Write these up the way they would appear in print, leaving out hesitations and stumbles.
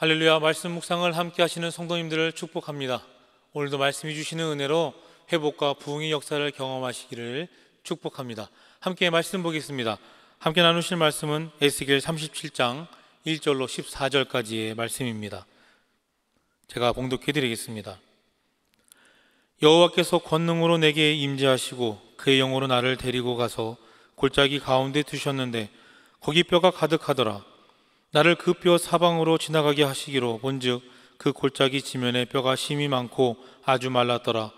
할렐루야. 말씀 묵상을 함께 하시는 성도님들을 축복합니다. 오늘도 말씀이 주시는 은혜로 회복과 부흥의 역사를 경험하시기를 축복합니다. 함께 말씀 보겠습니다. 함께 나누실 말씀은 에스겔 37장 1절로 14절까지의 말씀입니다. 제가 봉독해 드리겠습니다. 여호와께서 권능으로 내게 임재하시고 그의 영으로 나를 데리고 가서 골짜기 가운데 두셨는데 거기 뼈가 가득하더라. 나를 그 뼈 사방으로 지나가게 하시기로 본즉 그 골짜기 지면에 뼈가 심이 많고 아주 말랐더라.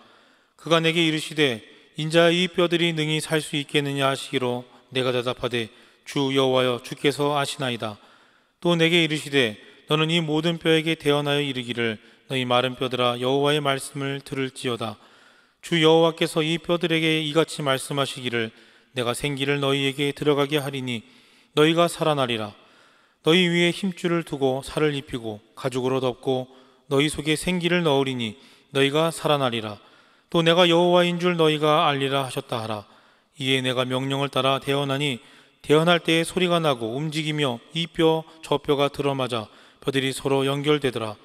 그가 내게 이르시되 인자야 이 뼈들이 능히 살 수 있겠느냐 하시기로 내가 대답하되 주 여호와여 주께서 아시나이다. 또 내게 이르시되 너는 이 모든 뼈에게 대언하여 이르기를 너희 마른 뼈들아 여호와의 말씀을 들을지어다. 주 여호와께서 이 뼈들에게 이같이 말씀하시기를 내가 생기를 너희에게 들어가게 하리니 너희가 살아나리라. 너희 위에 힘줄을 두고 살을 입히고 가죽으로 덮고 너희 속에 생기를 넣으리니 너희가 살아나리라. 또 내가 여호와인 줄 너희가 알리라 하셨다 하라. 이에 내가 명령을 따라 대언하니 대언할 때에 소리가 나고 움직이며 이 뼈 저 뼈가 들어맞아 뼈들이 서로 연결되더라.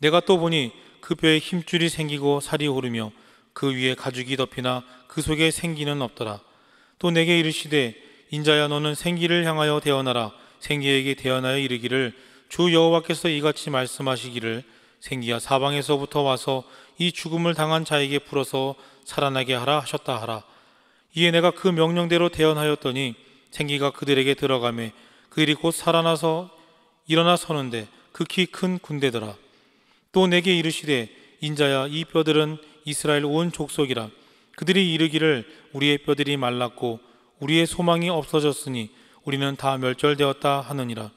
내가 또 보니 그 뼈에 힘줄이 생기고 살이 오르며 그 위에 가죽이 덮이나 그 속에 생기는 없더라. 또 내게 이르시되 인자야 너는 생기를 향하여 대언하라. 생기에게 대언하여 이르기를 주 여호와께서 이같이 말씀하시기를 생기야 사방에서부터 와서 이 죽음을 당한 자에게 풀어서 살아나게 하라 하셨다 하라. 이에 내가 그 명령대로 대언하였더니 생기가 그들에게 들어가매 그들이 곧 살아나서 일어나 서는데 극히 큰 군대더라. 또 내게 이르시되 인자야 이 뼈들은 이스라엘 온 족속이라. 그들이 이르기를 우리의 뼈들이 말랐고 우리의 소망이 없어졌으니 우리는 다 멸절되었다 하느니라.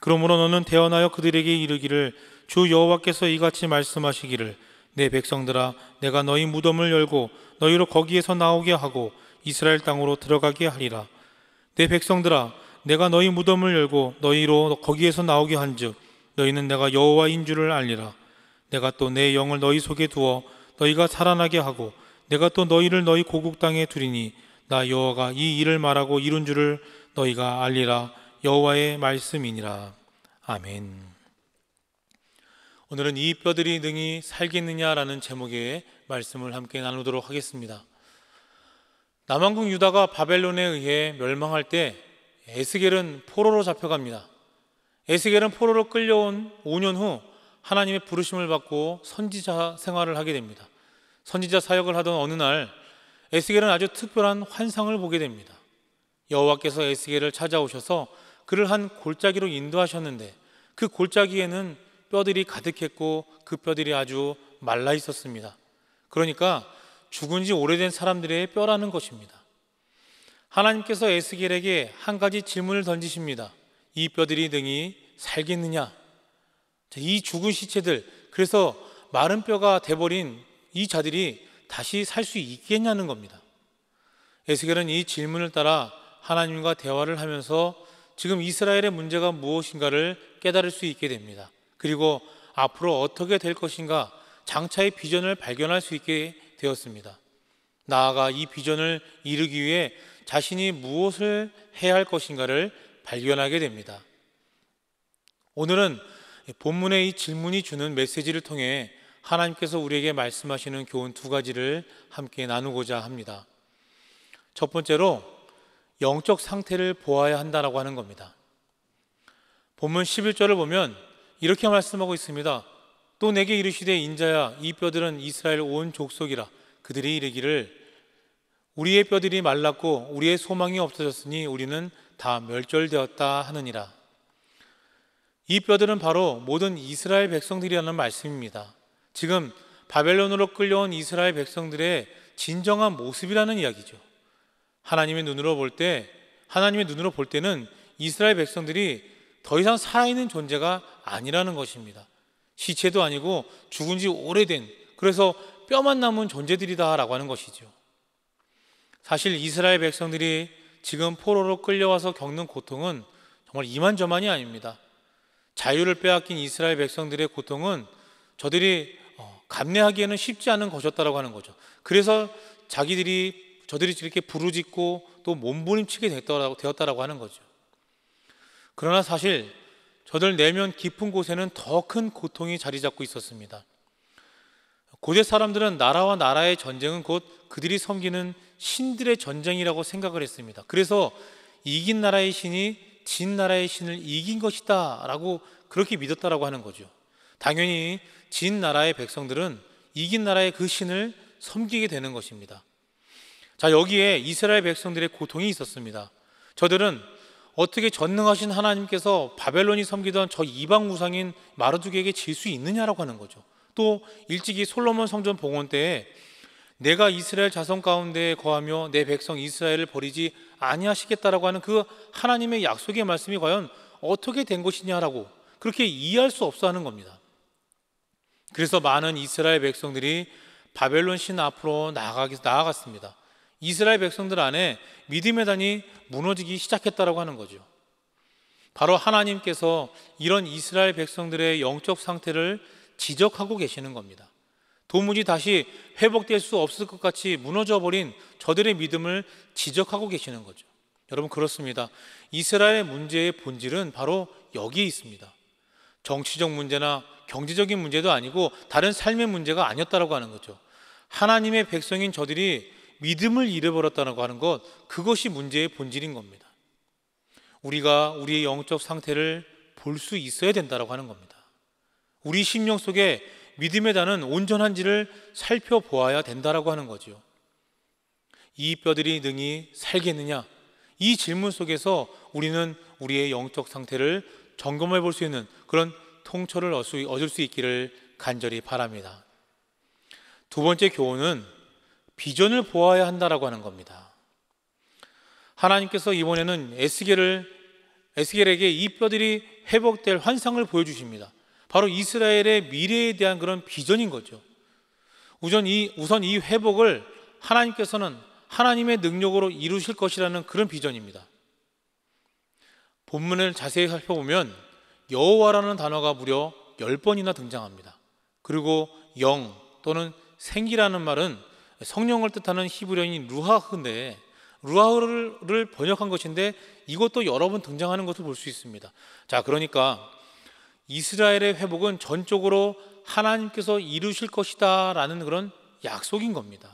그러므로 너는 대언하여 그들에게 이르기를 주 여호와께서 이같이 말씀하시기를 내 백성들아 내가 너희 무덤을 열고 너희로 거기에서 나오게 하고 이스라엘 땅으로 들어가게 하리라. 내 백성들아 내가 너희 무덤을 열고 너희로 거기에서 나오게 한즉 너희는 내가 여호와인 줄을 알리라. 내가 또 내 영을 너희 속에 두어 너희가 살아나게 하고 내가 또 너희를 너희 고국 땅에 두리니 나 여호와가 이 일을 말하고 이룬 줄을 너희가 알리라. 여호와의 말씀이니라. 아멘. 오늘은 이 뼈들이 능히 살겠느냐라는 제목의 말씀을 함께 나누도록 하겠습니다. 남왕국 유다가 바벨론에 의해 멸망할 때 에스겔은 포로로 잡혀갑니다. 에스겔은 포로로 끌려온 5년 후 하나님의 부르심을 받고 선지자 생활을 하게 됩니다. 선지자 사역을 하던 어느 날 에스겔은 아주 특별한 환상을 보게 됩니다. 여호와께서 에스겔을 찾아오셔서 그를 한 골짜기로 인도하셨는데 그 골짜기에는 뼈들이 가득했고 그 뼈들이 아주 말라 있었습니다. 그러니까 죽은 지 오래된 사람들의 뼈라는 것입니다. 하나님께서 에스겔에게 한 가지 질문을 던지십니다. 이 뼈들이 능히 살겠느냐? 이 죽은 시체들, 그래서 마른 뼈가 돼버린 이 자들이 다시 살 수 있겠냐는 겁니다. 에스겔은 이 질문을 따라 하나님과 대화를 하면서 지금 이스라엘의 문제가 무엇인가를 깨달을 수 있게 됩니다. 그리고 앞으로 어떻게 될 것인가 장차의 비전을 발견할 수 있게 되었습니다. 나아가 이 비전을 이루기 위해 자신이 무엇을 해야 할 것인가를 발견하게 됩니다. 오늘은 본문의 이 질문이 주는 메시지를 통해 하나님께서 우리에게 말씀하시는 교훈 두 가지를 함께 나누고자 합니다. 첫 번째로 영적 상태를 보아야 한다라고 하는 겁니다. 본문 11절을 보면 이렇게 말씀하고 있습니다. 또 내게 이르시되 인자야 이 뼈들은 이스라엘 온 족속이라. 그들이 이르기를 우리의 뼈들이 말랐고 우리의 소망이 없어졌으니 우리는 다 멸절되었다 하느니라. 이 뼈들은 바로 모든 이스라엘 백성들이라는 말씀입니다. 지금 바벨론으로 끌려온 이스라엘 백성들의 진정한 모습이라는 이야기죠. 하나님의 눈으로 볼 때는 이스라엘 백성들이 더 이상 살아있는 존재가 아니라는 것입니다. 시체도 아니고 죽은 지 오래된, 그래서 뼈만 남은 존재들이다라고 하는 것이죠. 사실 이스라엘 백성들이 지금 포로로 끌려와서 겪는 고통은 정말 이만저만이 아닙니다. 자유를 빼앗긴 이스라엘 백성들의 고통은 저들이 감내하기에는 쉽지 않은 것이었다라고 하는 거죠. 그래서 저들이 이렇게 부르짖고 또 몸부림치게 되었다라고 하는 거죠. 그러나 사실 저들 내면 깊은 곳에는 더 큰 고통이 자리 잡고 있었습니다. 고대 사람들은 나라와 나라의 전쟁은 곧 그들이 섬기는 신들의 전쟁이라고 생각을 했습니다. 그래서 이긴 나라의 신이 진 나라의 신을 이긴 것이다 라고 그렇게 믿었다라고 하는 거죠. 당연히 진 나라의 백성들은 이긴 나라의 그 신을 섬기게 되는 것입니다. 자, 여기에 이스라엘 백성들의 고통이 있었습니다. 저들은 어떻게 전능하신 하나님께서 바벨론이 섬기던 저 이방 우상인 마르둑에게 질 수 있느냐라고 하는 거죠. 또 일찍이 솔로몬 성전 봉헌 때에 내가 이스라엘 자손 가운데 거하며 내 백성 이스라엘을 버리지 아니하시겠다라고 하는 그 하나님의 약속의 말씀이 과연 어떻게 된 것이냐라고 그렇게 이해할 수 없어 하는 겁니다. 그래서 많은 이스라엘 백성들이 바벨론 신 앞으로 나아갔습니다. 이스라엘 백성들 안에 믿음의 단이 무너지기 시작했다라고 하는 거죠. 바로 하나님께서 이런 이스라엘 백성들의 영적 상태를 지적하고 계시는 겁니다. 도무지 다시 회복될 수 없을 것 같이 무너져 버린 저들의 믿음을 지적하고 계시는 거죠. 여러분, 그렇습니다. 이스라엘의 문제의 본질은 바로 여기에 있습니다. 정치적 문제나 경제적인 문제도 아니고 다른 삶의 문제가 아니었다라고 하는 거죠. 하나님의 백성인 저들이 믿음을 잃어버렸다고 하는 것, 그것이 문제의 본질인 겁니다. 우리가 우리의 영적 상태를 볼 수 있어야 된다고 하는 겁니다. 우리 심령 속에 믿음의 단은 온전한지를 살펴보아야 된다고 하는 거죠. 이 뼈들이 능히 살겠느냐? 이 질문 속에서 우리는 우리의 영적 상태를 점검해 볼 수 있는 그런 통찰을 얻을 수 있기를 간절히 바랍니다. 두 번째 교훈은 비전을 보아야 한다라고 하는 겁니다. 하나님께서 이번에는 에스겔에게 이 뼈들이 회복될 환상을 보여주십니다. 바로 이스라엘의 미래에 대한 그런 비전인 거죠. 우선 이 회복을 하나님께서는 하나님의 능력으로 이루실 것이라는 그런 비전입니다. 본문을 자세히 살펴보면 여호와라는 단어가 무려 10번이나 등장합니다. 그리고 영 또는 생기라는 말은 성령을 뜻하는 히브리어인 루하흐인데, 루하흐를 번역한 것인데 이것도 여러 번 등장하는 것을 볼 수 있습니다. 자, 그러니까 이스라엘의 회복은 전적으로 하나님께서 이루실 것이다 라는 그런 약속인 겁니다.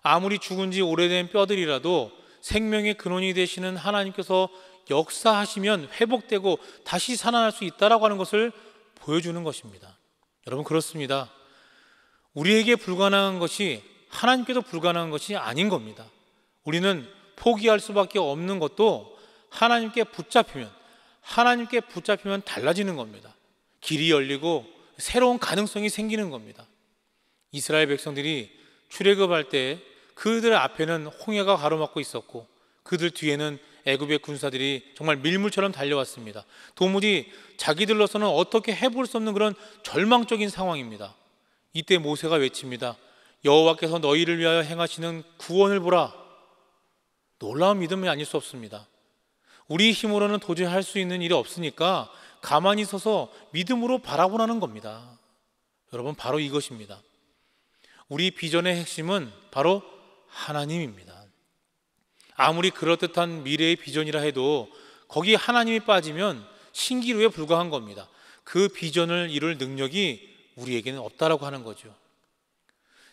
아무리 죽은 지 오래된 뼈들이라도 생명의 근원이 되시는 하나님께서 역사하시면 회복되고 다시 살아날 수 있다라고 하는 것을 보여주는 것입니다. 여러분, 그렇습니다. 우리에게 불가능한 것이 하나님께도 불가능한 것이 아닌 겁니다. 우리는 포기할 수밖에 없는 것도 하나님께 붙잡히면 달라지는 겁니다. 길이 열리고 새로운 가능성이 생기는 겁니다. 이스라엘 백성들이 출애굽할 때 그들 앞에는 홍해가 가로막고 있었고 그들 뒤에는 애굽의 군사들이 정말 밀물처럼 달려왔습니다. 도무지 자기들로서는 어떻게 해볼 수 없는 그런 절망적인 상황입니다. 이때 모세가 외칩니다. 여호와께서 너희를 위하여 행하시는 구원을 보라. 놀라운 믿음이 아닐 수 없습니다. 우리 힘으로는 도저히 할 수 있는 일이 없으니까 가만히 서서 믿음으로 바라보라는 겁니다. 여러분, 바로 이것입니다. 우리 비전의 핵심은 바로 하나님입니다. 아무리 그럴듯한 미래의 비전이라 해도 거기 하나님이 빠지면 신기루에 불과한 겁니다. 그 비전을 이룰 능력이 우리에게는 없다라고 하는 거죠.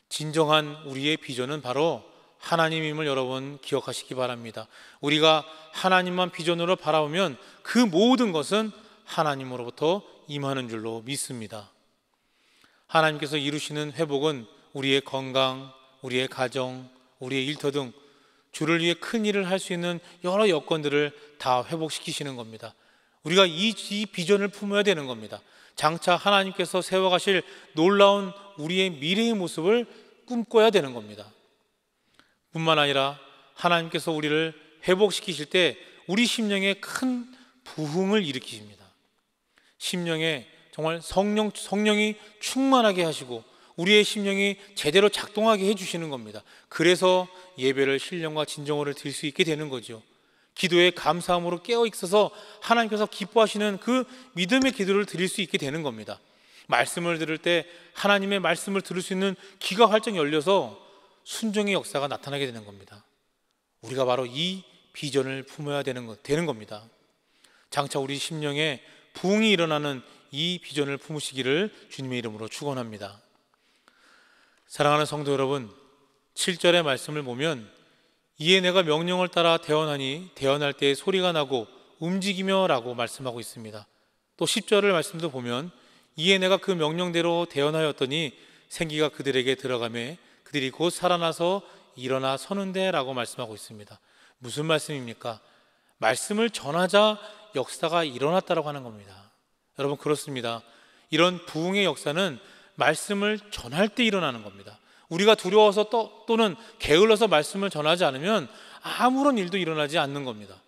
진정한 우리의 비전은 바로 하나님임을 여러분 기억하시기 바랍니다. 우리가 하나님만 비전으로 바라보면 그 모든 것은 하나님으로부터 임하는 줄로 믿습니다. 하나님께서 이루시는 회복은 우리의 건강, 우리의 가정, 우리의 일터 등 주를 위해 큰 일을 할 수 있는 여러 여건들을 다 회복시키시는 겁니다. 우리가 이 비전을 품어야 되는 겁니다. 장차 하나님께서 세워가실 놀라운 우리의 미래의 모습을 꿈꿔야 되는 겁니다. 뿐만 아니라 하나님께서 우리를 회복시키실 때 우리 심령에 큰 부흥을 일으키십니다. 심령에 정말 성령이 충만하게 하시고 우리의 심령이 제대로 작동하게 해주시는 겁니다. 그래서 예배를 신령과 진정으로 드릴 수 있게 되는 거죠. 기도에 감사함으로 깨어 있어서 하나님께서 기뻐하시는 그 믿음의 기도를 드릴 수 있게 되는 겁니다. 말씀을 들을 때 하나님의 말씀을 들을 수 있는 귀가 활짝 열려서 순종의 역사가 나타나게 되는 겁니다. 우리가 바로 이 비전을 품어야 되는 겁니다. 장차 우리 심령에 부흥이 일어나는 이 비전을 품으시기를 주님의 이름으로 축원합니다. 사랑하는 성도 여러분, 7절의 말씀을 보면 이에 내가 명령을 따라 대언하니 대언할 때 소리가 나고 움직이며 라고 말씀하고 있습니다. 또 10절의 말씀도 보면 이에 내가 그 명령대로 대언하였더니 생기가 그들에게 들어가매 그들이 곧 살아나서 일어나 서는데 라고 말씀하고 있습니다. 무슨 말씀입니까? 말씀을 전하자 역사가 일어났다라고 하는 겁니다. 여러분, 그렇습니다. 이런 부흥의 역사는 말씀을 전할 때 일어나는 겁니다. 우리가 두려워서 또는 게을러서 말씀을 전하지 않으면 아무런 일도 일어나지 않는 겁니다.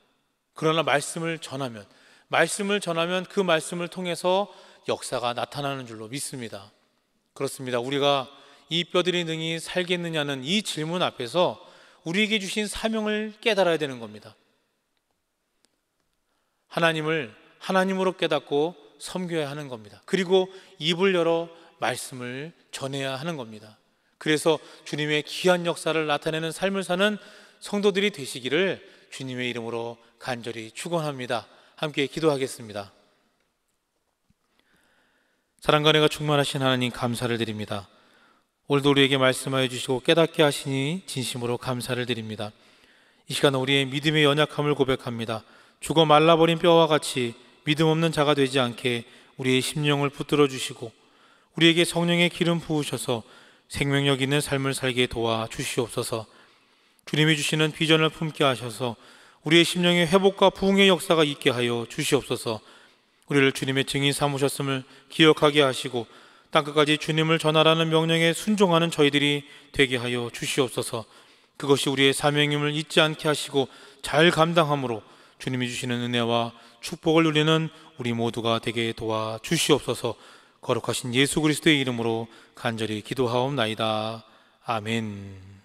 그러나 말씀을 전하면 그 말씀을 통해서 역사가 나타나는 줄로 믿습니다. 그렇습니다. 우리가 이 뼈들이 능히 살겠느냐는 이 질문 앞에서 우리에게 주신 사명을 깨달아야 되는 겁니다. 하나님을 하나님으로 깨닫고 섬겨야 하는 겁니다. 그리고 입을 열어 말씀을 전해야 하는 겁니다. 그래서 주님의 귀한 역사를 나타내는 삶을 사는 성도들이 되시기를 주님의 이름으로 간절히 축원합니다. 함께 기도하겠습니다. 사랑과 은혜가 충만하신 하나님, 감사를 드립니다. 오늘도 우리에게 말씀하여 주시고 깨닫게 하시니 진심으로 감사를 드립니다. 이 시간 우리의 믿음의 연약함을 고백합니다. 죽어 말라버린 뼈와 같이 믿음 없는 자가 되지 않게 우리의 심령을 붙들어 주시고 우리에게 성령의 기름 부으셔서 생명력 있는 삶을 살게 도와 주시옵소서. 주님이 주시는 비전을 품게 하셔서 우리의 심령의 회복과 부흥의 역사가 있게 하여 주시옵소서. 우리를 주님의 증인 삼으셨음을 기억하게 하시고 땅끝까지 주님을 전하라는 명령에 순종하는 저희들이 되게 하여 주시옵소서. 그것이 우리의 사명임을 잊지 않게 하시고 잘 감당함으로 주님이 주시는 은혜와 축복을 누리는 우리 모두가 되게 도와 주시옵소서. 거룩하신 예수 그리스도의 이름으로 간절히 기도하옵나이다. 아멘.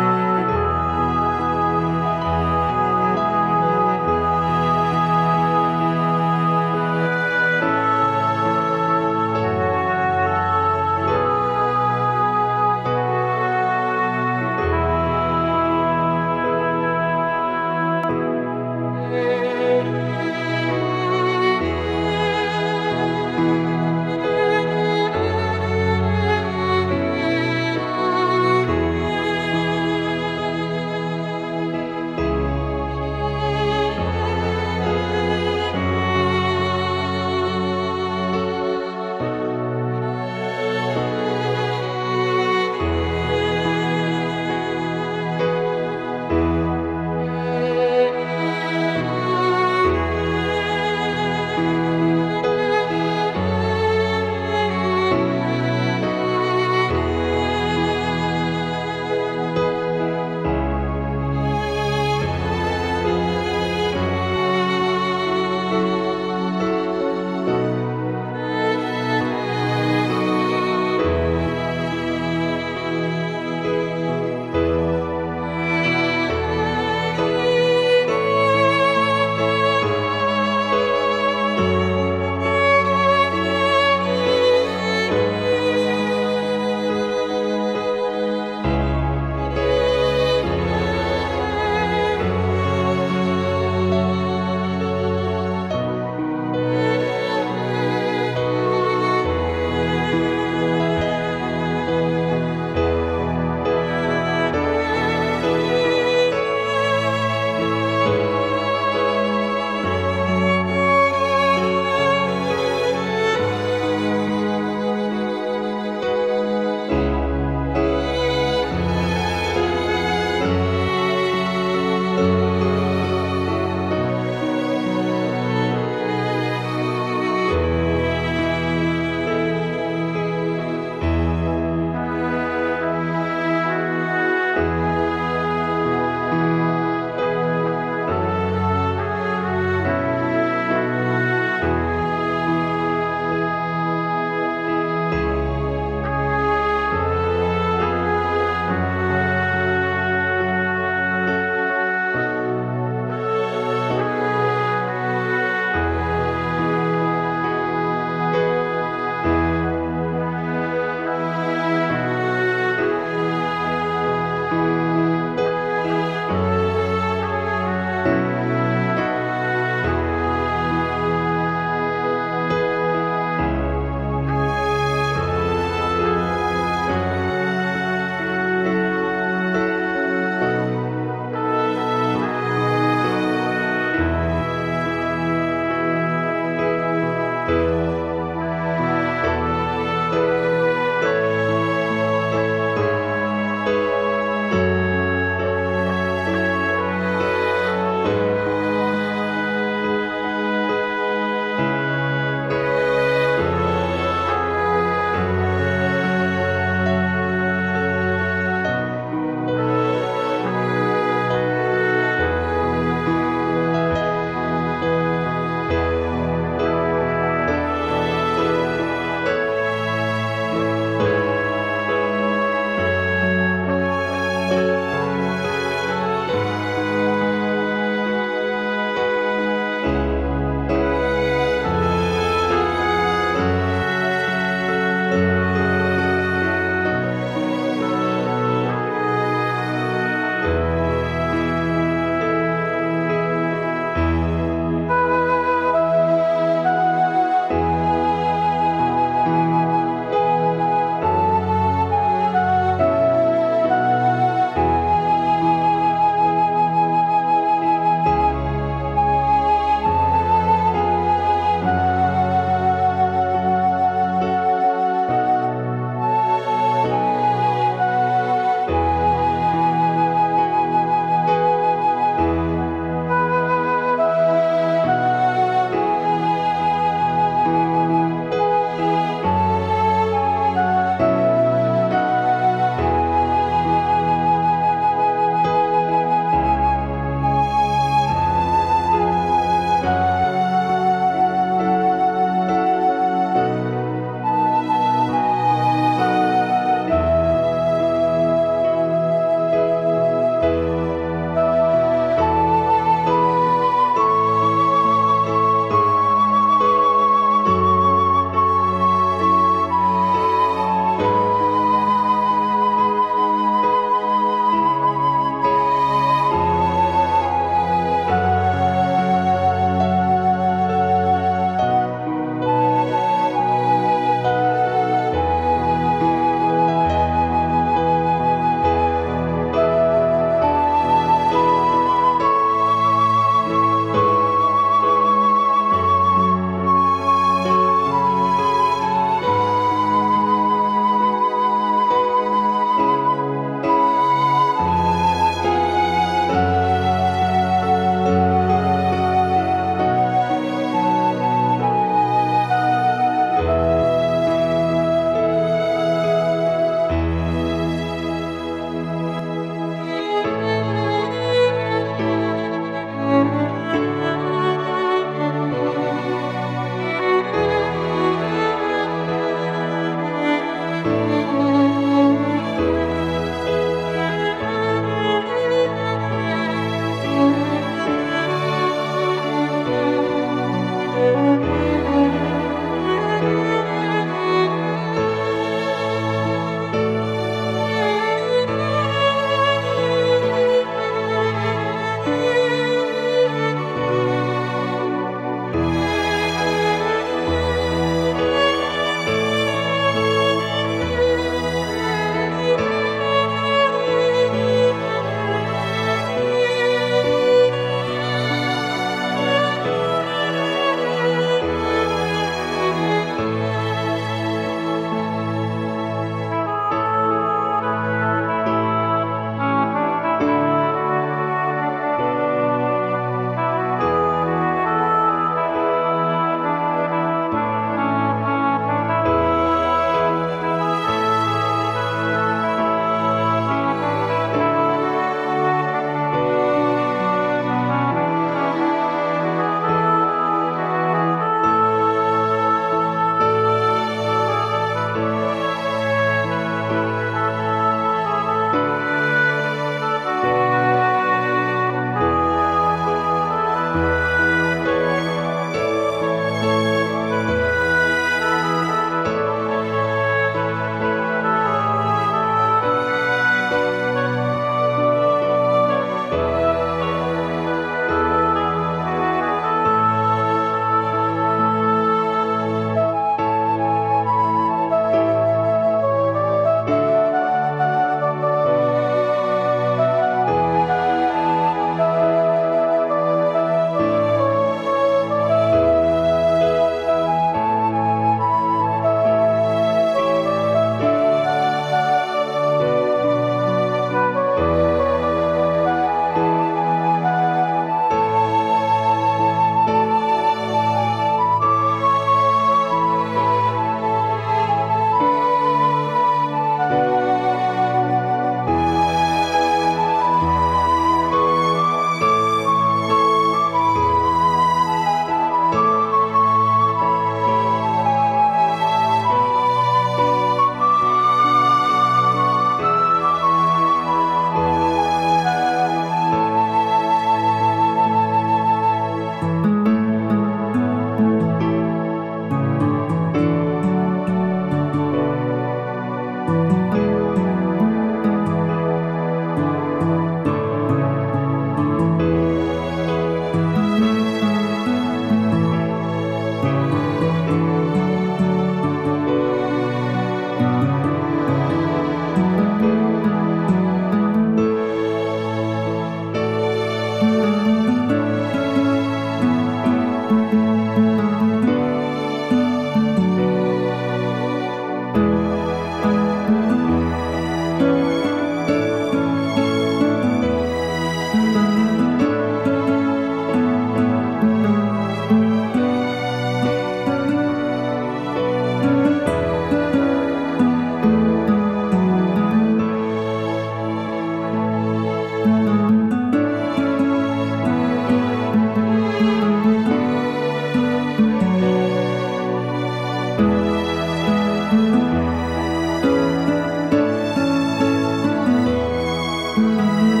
주